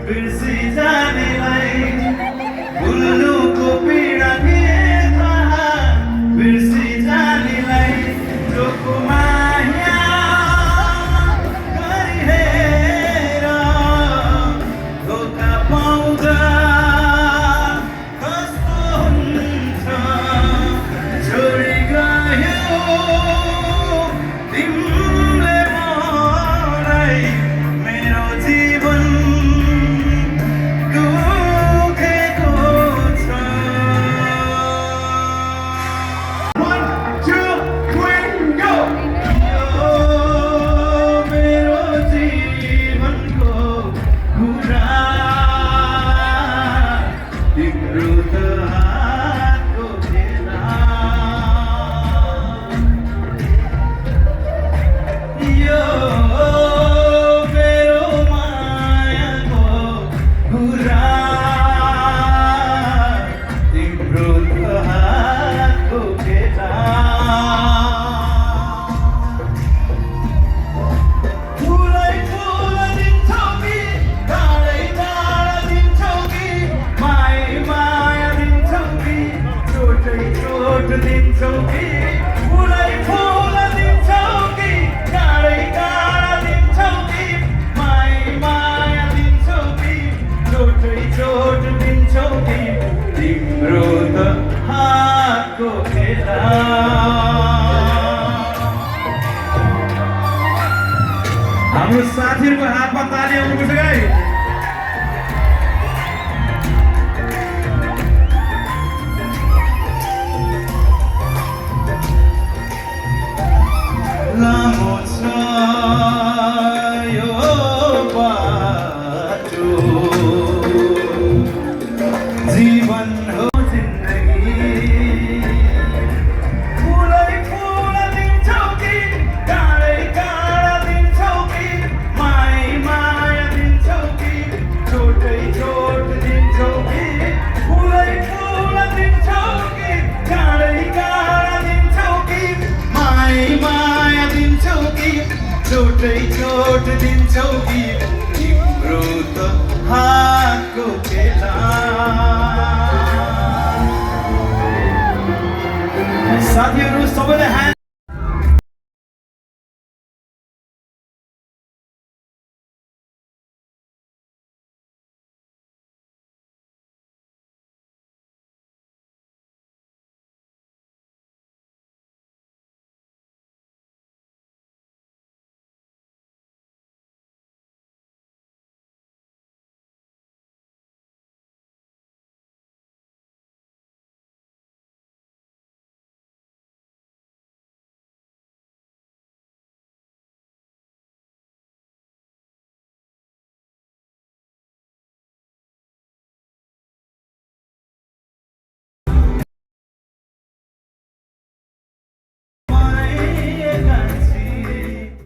बिर्सिजानेलाई भुल्नुको पीडा के थाहा बिर्सिजानेलाई रोको माया गरिहेर धोका पाउँदा कस्तो हुन्छ छोडी गयो तिमीले मलाई मेरो जीवन दुखेको छ 1 2 3 go यो मेरो जीवनको कुरा तिम्रो त हातको खेला यो मेरो मायाको कुरा तिम्रो त हातको खेला फुलै फुल दिन्छौ कि टाढै टाढा दिन्छौ कि माया दिन्छौ कि चोटै चोट दिन्छौ कि फुलै फुल दिन्छौ कि टाढै टाढा दिन्छौ कि माया दिन्छौ कि चोटै चोट दिन्छौ कि तिम्रो त हातको खेला हाम्रो साथीहरूको हातमा ताली आउनुपर्छ गाई लामो छ यो बाटो जीवन हो जिन्दगी फुलै फुल दिन्छौ कि टाढै टाढा दिन्छौ कि माया दिन्छौ कि चोटै चोट दिन्छौ कि फुलै फुल दिन्छौ कि टाढै टाढा दिन्छौ कि माया दिन्छौ कि चोटै चोट दिन्छौ